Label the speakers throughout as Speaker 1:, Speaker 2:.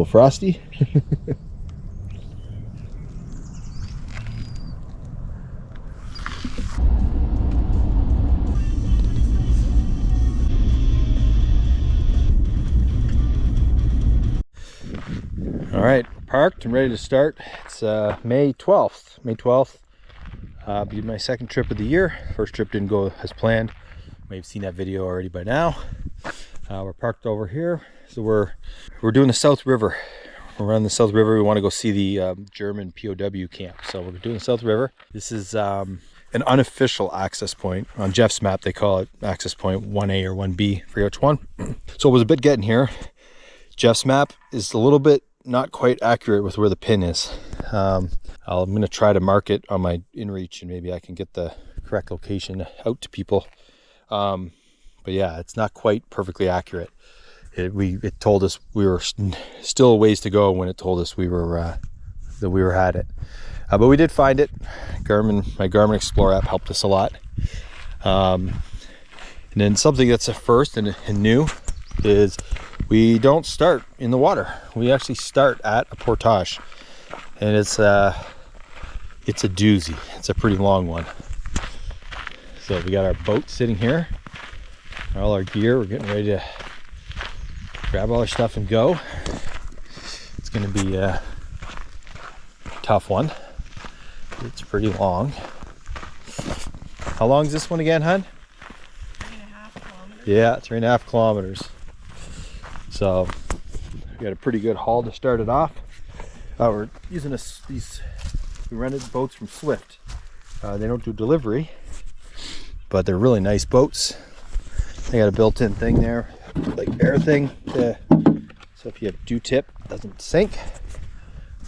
Speaker 1: little frosty. All right, parked and ready to start. It's May 12th. May 12th. Be my second trip of the year. First trip didn't go as planned. You may have seen that video already by now. We're parked over here. So we're doing the South River. We're on the South River. We want to go see the German POW camp. So we're doing the South River. This is an unofficial access point. On Jeff's map, they call it access point 1A or 1B, forget which one. So it was a bit getting here. Jeff's map is a little bit not quite accurate with where the pin is. I'm going to try to mark it on my inReach, and maybe I can get the correct location out to people. But yeah, it's not quite perfectly accurate. It told us we were still a ways to go when it told us we were that we were at it. But we did find it. My Garmin Explorer app helped us a lot. And then something that's a first and new is we don't start in the water. We actually start at a portage, and it's a doozy. It's a pretty long one. So we got our boat sitting here, all our gear. We're getting ready to grab all our stuff and go. It's going to be a tough one. It's pretty long. How long is this one again, hun?
Speaker 2: 3.5 kilometers.
Speaker 1: Yeah, 3.5 kilometers. So we got a pretty good haul to start it off. We're using we rented boats from Swift. They don't do delivery, but they're really nice boats. They got a built-in thing there, like air thing, so if you have dew tip, it doesn't sink.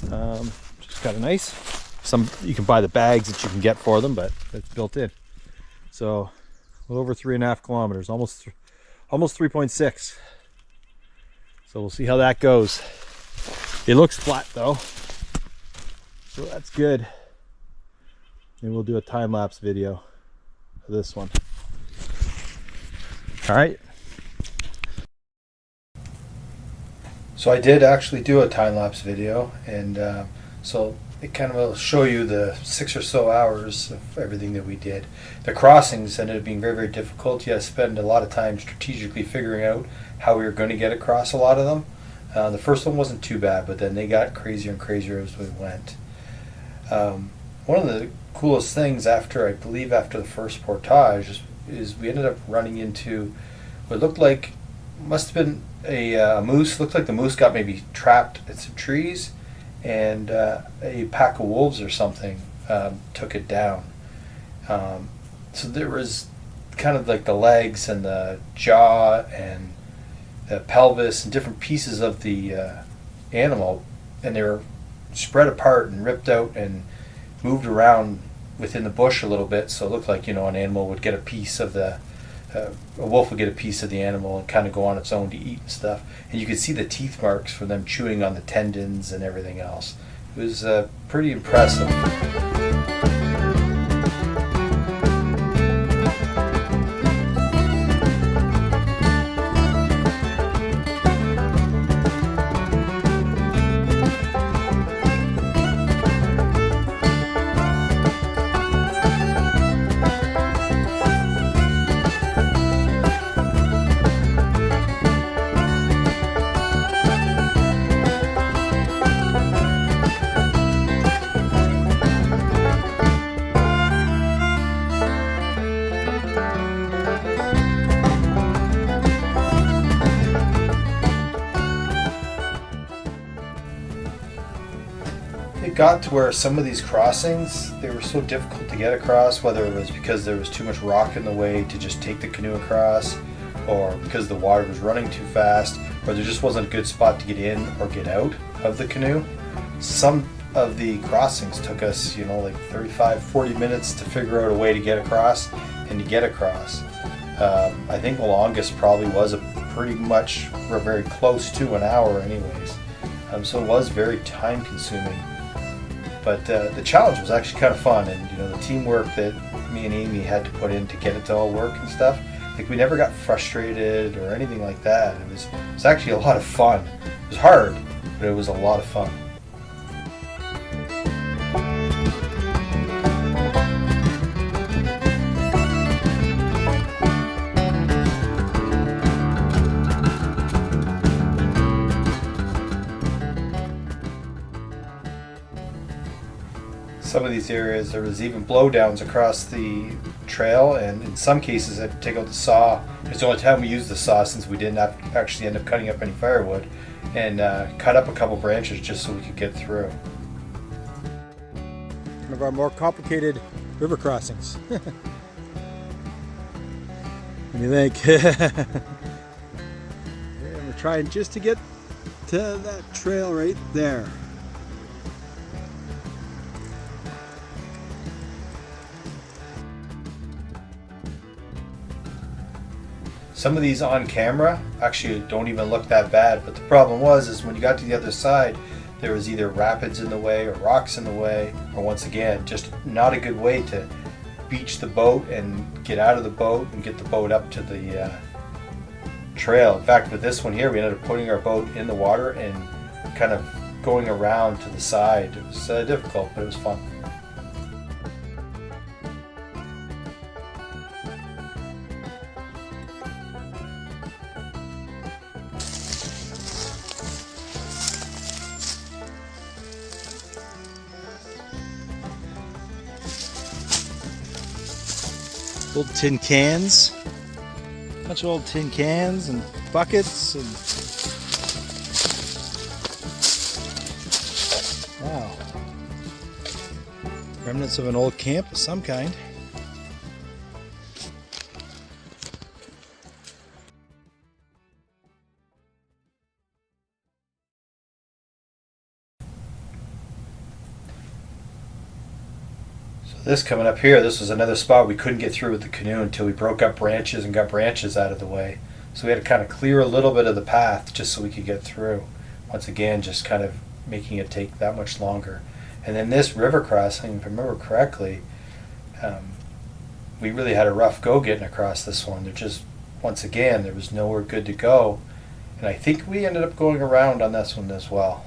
Speaker 1: Just kind of nice. You can buy the bags that you can get for them, but it's built in. So a little over 3.5 kilometers, almost 3.6. So we'll see how that goes. It looks flat though, so that's good. And we'll do a time-lapse video of this one. All right. So I did actually do a time-lapse video, and so it kind of will show you the 6 or so hours of everything that we did. The crossings ended up being very, very difficult. You had to spend a lot of time strategically figuring out how we were going to get across a lot of them. The first one wasn't too bad, but then they got crazier and crazier as we went. One of the coolest things after the first portage is we ended up running into what looked like, must have been a moose. Looked like the moose got maybe trapped in some trees, and a pack of wolves or something took it down. So there was kind of like the legs and the jaw and the pelvis and different pieces of the animal, and they were spread apart and ripped out and moved around within the bush a little bit, so it looked like, an animal would get a piece of a wolf would get a piece of the animal and kind of go on its own to eat and stuff, and you could see the teeth marks from them chewing on the tendons and everything else. It was pretty impressive. It got to where some of these crossings, they were so difficult to get across, whether it was because there was too much rock in the way to just take the canoe across, or because the water was running too fast, or there just wasn't a good spot to get in or get out of the canoe. Some of the crossings took us, like 35-40 minutes to figure out a way to get across and to get across. I think the longest probably was pretty much very close to an hour anyways. So it was very time consuming. But the challenge was actually kind of fun, and the teamwork that me and Amy had to put in to get it to all work and stuff, like we never got frustrated or anything like that. It was actually a lot of fun. It was hard. but it was a lot of fun. Some of these areas there was even blowdowns across the trail, and in some cases I had to take out the saw. It's the only time we used the saw since we didn't actually end up cutting up any firewood, and cut up a couple branches just so we could get through.
Speaker 3: One of our more complicated river crossings. What do you think? Yeah, we're trying just to get to that trail right there.
Speaker 1: Some of these on camera actually don't even look that bad, but the problem is when you got to the other side, there was either rapids in the way or rocks in the way, or once again, just not a good way to beach the boat and get out of the boat and get the boat up to the trail. In fact, with this one here, we ended up putting our boat in the water and kind of going around to the side. It was difficult, but it was fun.
Speaker 3: Old tin cans. Bunch of old tin cans and buckets and wow. Remnants of an old camp of some kind.
Speaker 1: This coming up here, this was another spot we couldn't get through with the canoe until we broke up branches and got branches out of the way. So we had to kind of clear a little bit of the path just so we could get through. Once again, just kind of making it take that much longer. And then this river crossing, if I remember correctly, we really had a rough go getting across this one. There just, once again, there was nowhere good to go. And I think we ended up going around on this one as well.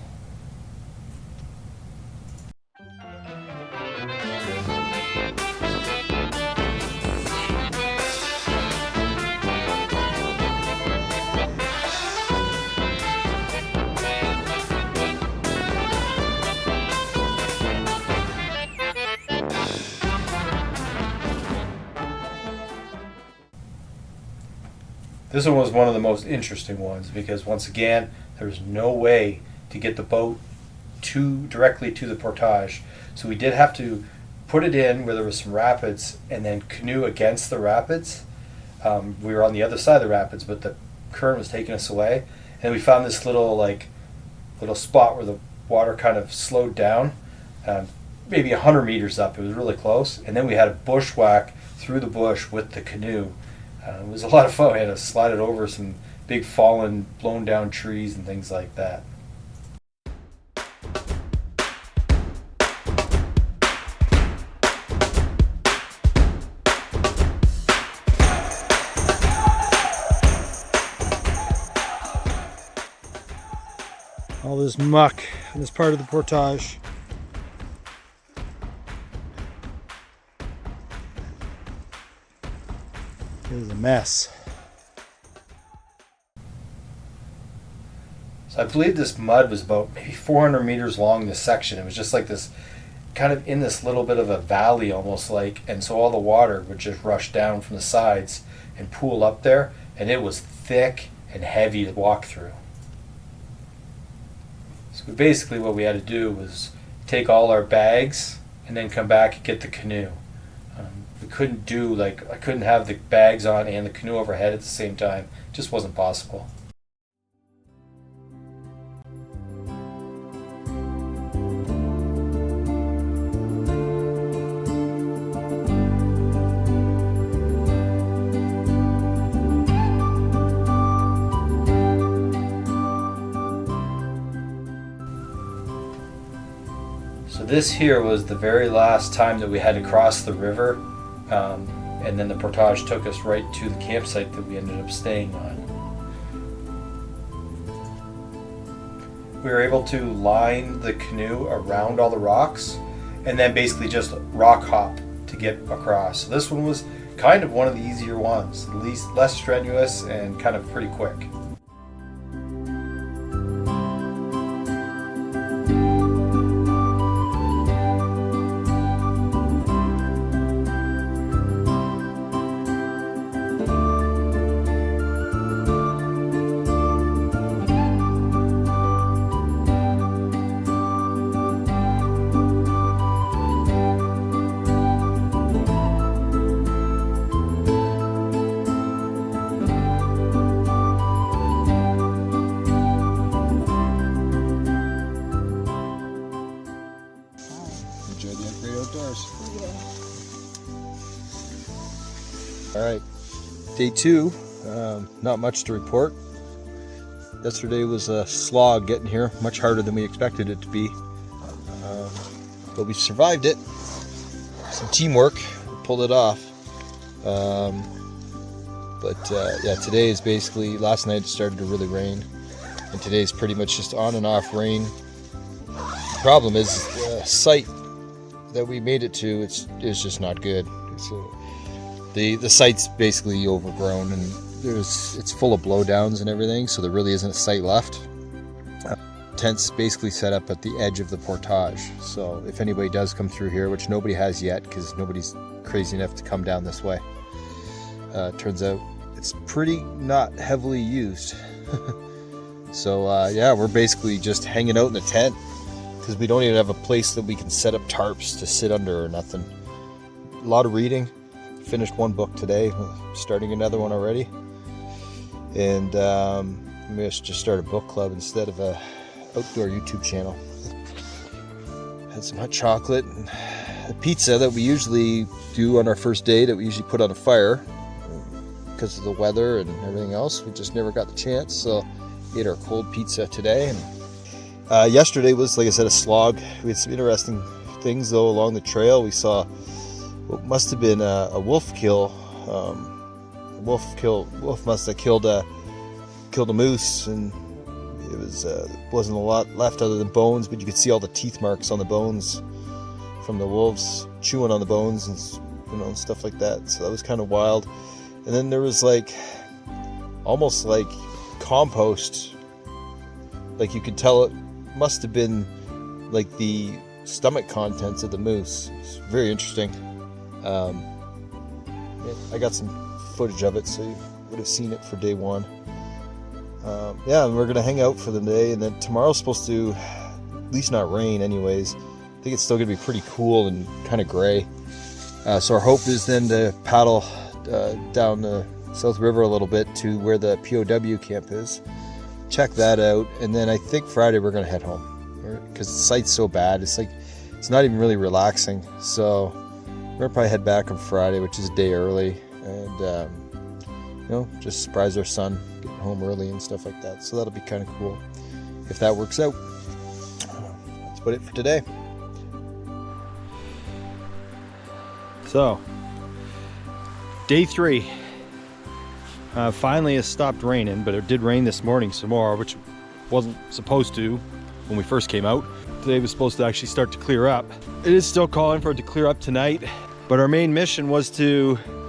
Speaker 1: This one was one of the most interesting ones because once again, there was no way to get the boat directly to the Portage. So we did have to put it in where there was some rapids and then canoe against the rapids. We were on the other side of the rapids, but the current was taking us away. And we found this little spot where the water kind of slowed down, maybe 100 meters up. It was really close. And then we had a bushwack through the bush with the canoe. It was a lot of fun. We had to slide it over some big fallen, blown down trees and things like that.
Speaker 3: All this muck in this part of the Portage. It is a mess.
Speaker 1: So I believe this mud was about maybe 400 meters long, this section. It was just like this, kind of in this little bit of a valley almost like, and so all the water would just rush down from the sides and pool up there, and it was thick and heavy to walk through. So basically what we had to do was take all our bags and then come back and get the canoe. We couldn't do, I couldn't have the bags on and the canoe overhead at the same time. It just wasn't possible. So this here was the very last time that we had to cross the river. And then the Portage took us right to the campsite that we ended up staying on. we were able to line the canoe around all the rocks and then basically just rock hop to get across. So this one was kind of one of the easier ones, less strenuous and kind of pretty quick. All right, day 2, not much to report. Yesterday was a slog getting here, much harder than we expected it to be, but we survived it. Some teamwork, we pulled it off. Yeah, today is basically, last night it started to really rain, and today is pretty much just on and off rain. The problem is the site that we made it to, is just not good. The site's basically overgrown, and it's full of blowdowns and everything, so there really isn't a site left. Tent's basically set up at the edge of the Portage, so if anybody does come through here, which nobody has yet because nobody's crazy enough to come down this way, turns out it's pretty not heavily used. So yeah, we're basically just hanging out in the tent because we don't even have a place that we can set up tarps to sit under or nothing. A lot of reading. Finished one book today, starting another one already, and maybe I should just start a book club instead of a outdoor YouTube channel. Had some hot chocolate and the pizza that we usually do on our first day, that we usually put on a fire because of the weather and everything else. We just never got the chance, so ate our cold pizza today. And yesterday was, like I said, a slog. We had some interesting things though along the trail. We saw what must have been a wolf kill. Wolf must have killed a moose, and it wasn't a lot left other than bones, but you could see all the teeth marks on the bones from the wolves chewing on the bones and stuff like that. So that was kind of wild. And then there was almost like compost. Like you could tell it must have been like the stomach contents of the moose. It's very interesting. I got some footage of it, so you would have seen it for day 1. Yeah, and we're gonna hang out for the day, and then tomorrow's supposed to at least not rain anyways. I think it's still gonna be pretty cool and kind of gray. So our hope is then to paddle down the South River a little bit to where the POW camp is, check that out, and then I think Friday we're gonna head home because the site's so bad. It's not even really relaxing. So we're gonna probably head back on Friday, which is a day early, and just surprise our son getting home early and stuff like that. So that'll be kind of cool if that works out. That's about it for today. So, day 3. Finally, it stopped raining, but it did rain this morning some more, which wasn't supposed to when we first came out. Today was supposed to actually start to clear up. It is still calling for it to clear up tonight, but our main mission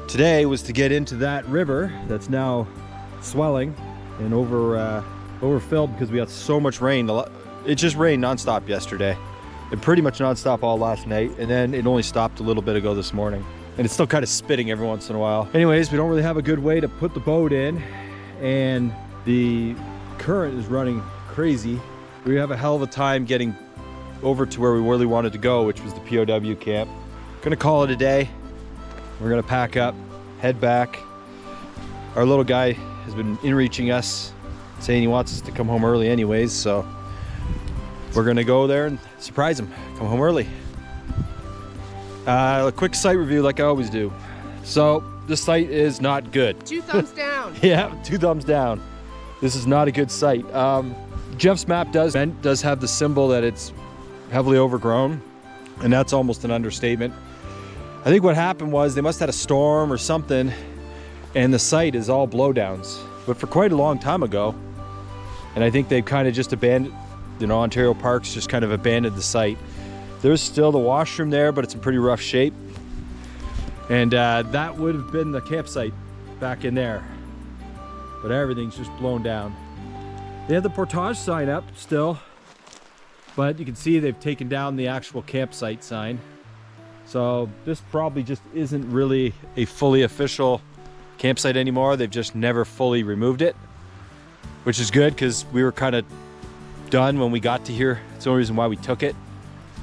Speaker 1: today was to get into that river that's now swelling and overfilled because we got so much rain. It just rained nonstop yesterday and pretty much nonstop all last night, and then it only stopped a little bit ago this morning, and it's still kind of spitting every once in a while. Anyways, we don't really have a good way to put the boat in, and the current is running crazy. We have a hell of a time getting over to where we really wanted to go, which was the POW camp. Gonna call it a day. We're gonna pack up, head back. Our little guy has been in-reaching us, saying he wants us to come home early anyways, so we're gonna go there and surprise him, come home early. A quick site review like I always do. So this site is not good.
Speaker 2: 2 thumbs down.
Speaker 1: Yeah, 2 thumbs down. This is not a good site. Jeff's map does have the symbol that it's heavily overgrown, and that's almost an understatement. I think what happened was they must have had a storm or something, and the site is all blowdowns, but for quite a long time ago. And I think they've kind of just abandoned you know, Ontario Parks just kind of abandoned the site. There's still the washroom there, but it's in pretty rough shape. And that would have been the campsite back in there, but everything's just blown down. They have the Portage sign up still, but you can see they've taken down the actual campsite sign. So this probably just isn't really a fully official campsite anymore. They've just never fully removed it, which is good because we were kind of done when we got to here. It's the only reason why we took it,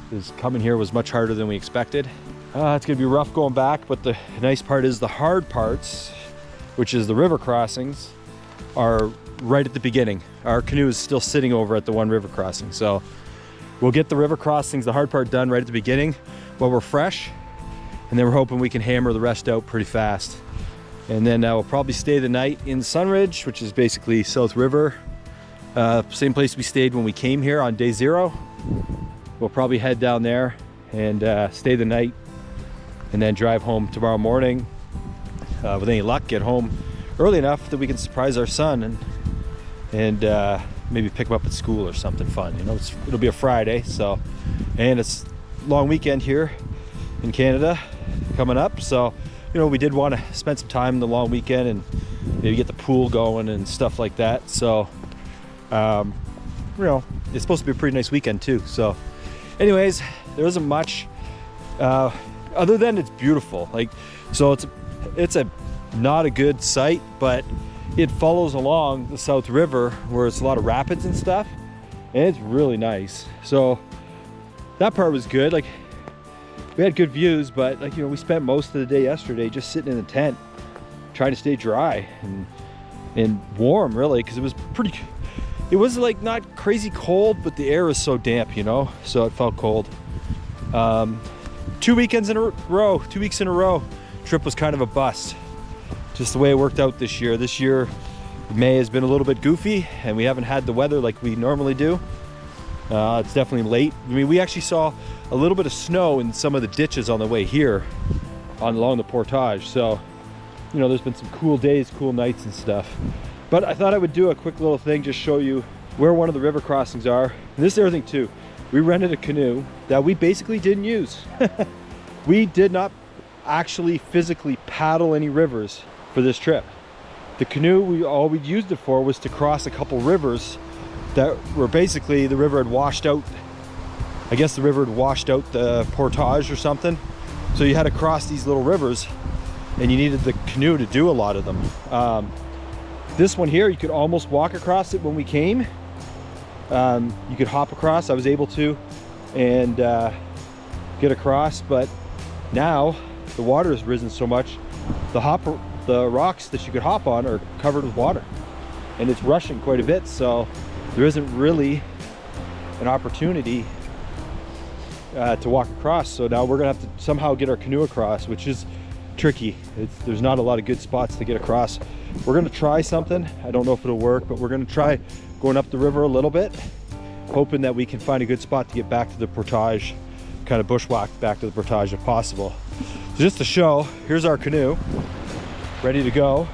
Speaker 1: because coming here was much harder than we expected. It's gonna be rough going back, but the nice part is the hard parts, which is the river crossings, are right at the beginning. Our canoe is still sitting over at the one river crossing, so we'll get the river crossings, the hard part, done right at the beginning while we're fresh, and then we're hoping we can hammer the rest out pretty fast. And then we'll probably stay the night in Sunridge, which is basically South River, same place we stayed when we came here on day 0. We'll probably head down there and stay the night, and then drive home tomorrow morning. With any luck, get home early enough that we can surprise our son and maybe pick him up at school or something fun. You know, it'll be a Friday, so, and it's a long weekend here in Canada coming up. So, you know, we did want to spend some time in the long weekend and maybe get the pool going and stuff like that. So, you know, it's supposed to be a pretty nice weekend too. So, anyways, there isn't much other than it's beautiful. Like, so it's a not a good site, but it follows along the South River where it's a lot of rapids and stuff, and it's really nice. So that part was good. Like, we had good views, but like, you know, we spent most of the day yesterday just sitting in the tent trying to stay dry and warm, really, because it was like not crazy cold, but the air was so damp, you know, so it felt cold. 2 weeks in a row, trip was kind of a bust. Just the way it worked out this year. This year, May has been a little bit goofy, and we haven't had the weather like we normally do. It's definitely late. I mean, we actually saw a little bit of snow in some of the ditches on the way here along the Portage. So, you know, there's been some cool days, cool nights and stuff. But I thought I would do a quick little thing, just show you where one of the river crossings are. And this is the other thing too. We rented a canoe that we basically didn't use. We did not actually physically paddle any rivers for this trip. The canoe, all we used it for was to cross a couple rivers that were basically, the river had washed out. I guess the river had washed out the Portage or something. So you had to cross these little rivers, and you needed the canoe to do a lot of them. This one here, you could almost walk across it when we came. You could hop across. I was able to, and get across, but now the water has risen so much, the rocks that you could hop on are covered with water, and it's rushing quite a bit, so there isn't really an opportunity to walk across. So now we're gonna have to somehow get our canoe across, which is tricky. There's not a lot of good spots to get across. We're gonna try something. I don't know if it'll work, but we're gonna try going up the river a little bit, hoping that we can find a good spot to get back to the Portage, kind of bushwhack back to the Portage if possible. So just to show, here's our canoe ready to go,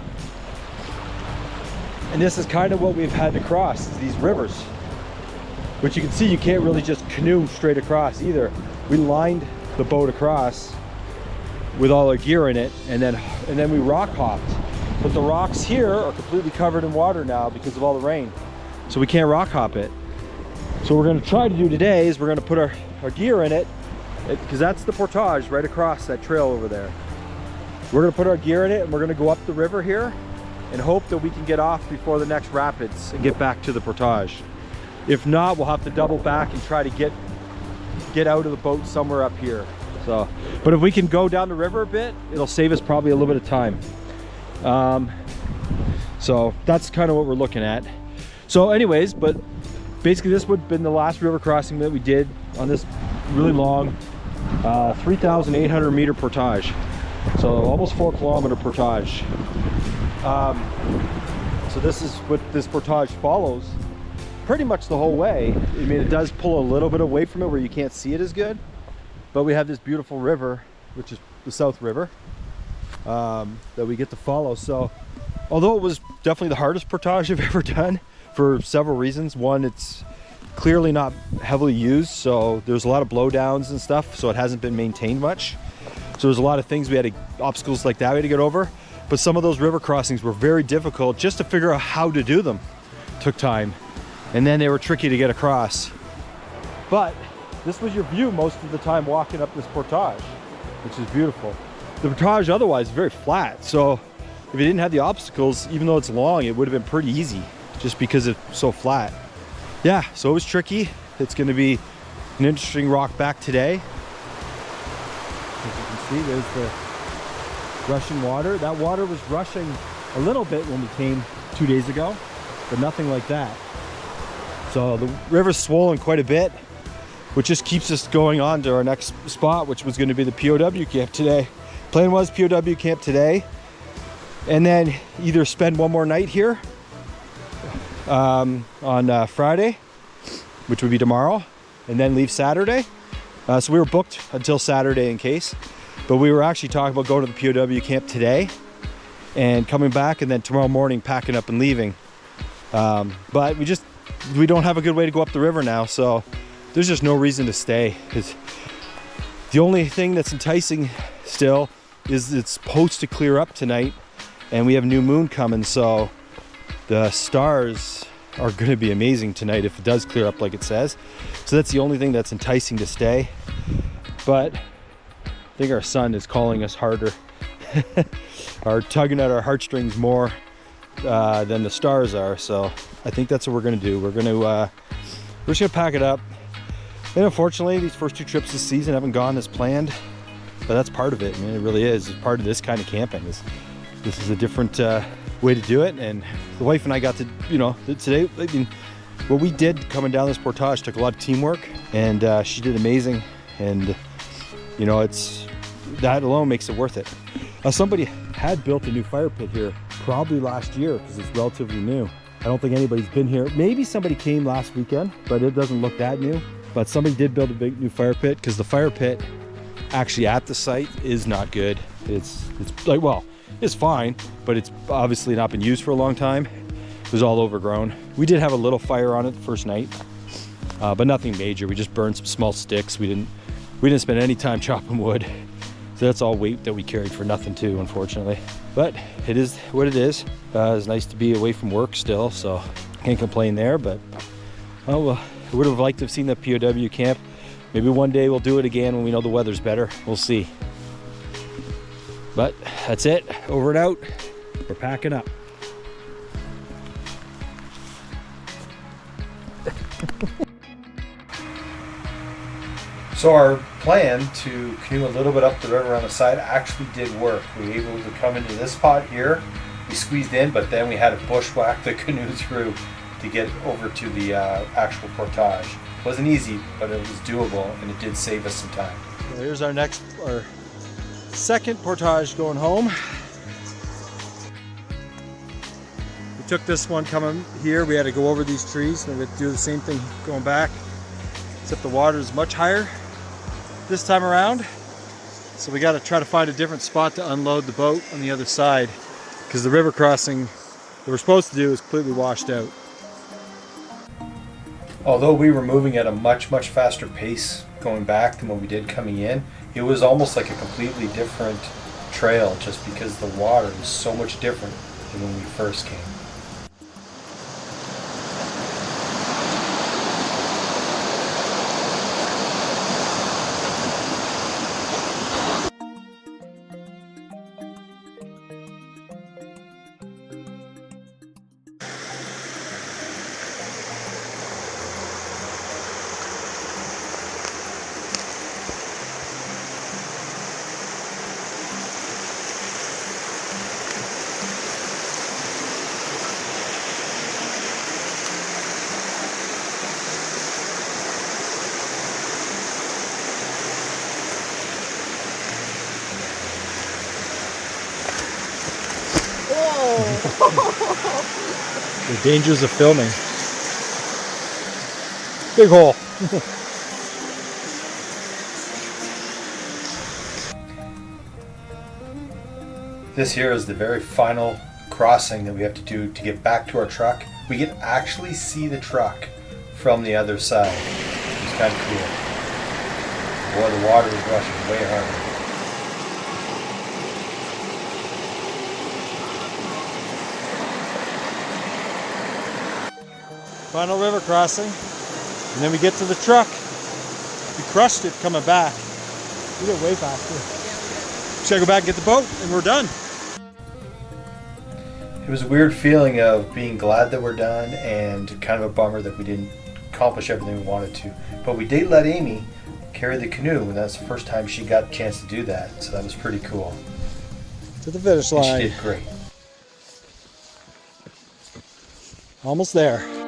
Speaker 1: and this is kind of what we've had to cross, is these rivers, which you can see you can't really just canoe straight across either. We lined the boat across with all our gear in it, and then we rock hopped, but the rocks here are completely covered in water now because of all the rain, so we can't rock hop it. So what we're going to try to do today is we're going to put our gear in it, because that's the Portage right across that trail over there. We're going to put our gear in it, and we're going to go up the river here and hope that we can get off before the next rapids and get back to the Portage. If not, we'll have to double back and try to get out of the boat somewhere up here. So, but if we can go down the river a bit, it'll save us probably a little bit of time. So that's kind of what we're looking at. So anyways, but basically this would have been the last river crossing that we did on this really long 3,800 meter portage. So almost 4 kilometer portage. So this is what this portage follows pretty much the whole way. I mean, it does pull a little bit away from it where you can't see it as good, but we have this beautiful river, which is the South River, that we get to follow. So although it was definitely the hardest portage I've ever done for several reasons. One, it's clearly not heavily used, so there's a lot of blowdowns and stuff, so it hasn't been maintained much. So there's a lot of things we had to, obstacles like that we had to get over. But some of those river crossings were very difficult just to figure out how to do them. Took time. And then they were tricky to get across. But this was your view most of the time walking up this Portage, which is beautiful. The Portage otherwise is very flat, so if you didn't have the obstacles, even though it's long, it would have been pretty easy just because it's so flat. Yeah, so it was tricky. It's going to be an interesting rock back today. As you can see, there's the rushing water. That water was rushing a little bit when we came 2 days ago, but nothing like that. So the river's swollen quite a bit, which just keeps us going on to our next spot, which was going to be the POW camp today. Plan was POW camp today, and then either spend one more night here on Friday, which would be tomorrow, and then leave Saturday. So we were booked until Saturday in case, but we were actually talking about going to the POW camp today and coming back, and then tomorrow morning packing up and leaving. But we don't have a good way to go up the river now, so there's just no reason to stay. The only thing that's enticing still is it's supposed to clear up tonight, and we have a new moon coming, so the stars are going to be amazing tonight if it does clear up like it says. So that's the only thing that's enticing to stay. But I think our sun is calling us harder, are tugging at our heartstrings more than the stars are. So I think that's what we're going to do. We're just going to pack it up. And unfortunately, these first 2 trips this season haven't gone as planned, but that's part of it. I mean, it really is. It's part of this kind of camping. This is a different way to do it. And the wife and I got to, today, I mean, what we did coming down this Portage took a lot of teamwork, and she did amazing. And, that alone makes it worth it. Somebody had built a new fire pit here probably last year because it's relatively new. I don't think anybody's been here. Maybe somebody came last weekend, but it doesn't look that new. But somebody did build a big new fire pit, because the fire pit actually at the site is not good. It's like, well, it's fine, but it's obviously not been used for a long time. It was all overgrown. We did have a little fire on it the first night, but nothing major. We just burned some small sticks. We didn't spend any time chopping wood. So that's all weight that we carried for nothing too, unfortunately. But it is what it is. It's nice to be away from work still, so can't complain there. But I would have liked to have seen that POW camp. Maybe one day we'll do it again when we know the weather's better. We'll see. But that's it. Over and out. We're packing up. So our plan to canoe a little bit up the river on the side actually did work. We were able to come into this spot here. We squeezed in, but then we had to bushwhack the canoe through to get over to the actual Portage. It wasn't easy, but it was doable, and it did save us some time. So here's our second Portage going home. We took this one coming here. We had to go over these trees, and we had to do the same thing going back, except the water is much higher this time around. So we got to try to find a different spot to unload the boat on the other side, because the river crossing that we're supposed to do is completely washed out. Although we were moving at a much faster pace going back than what we did coming in, it was almost like a completely different trail, just because the water was so much different than when we first came. The dangers of filming. Big hole. This here is the very final crossing that we have to do to get back to our truck. We can actually see the truck from the other side. It's kind of cool. Boy, the water is rushing way harder.
Speaker 3: Final river crossing, and then we get to the truck. We crushed it coming back. We got way faster. Should I go back and get the boat, and we're done.
Speaker 1: It was a weird feeling of being glad that we're done and kind of a bummer that we didn't accomplish everything we wanted to. But we did let Amy carry the canoe, and that's the first time she got a chance to do that. So that was pretty cool.
Speaker 3: To the finish
Speaker 1: And
Speaker 3: line.
Speaker 1: she did great.
Speaker 3: Almost there.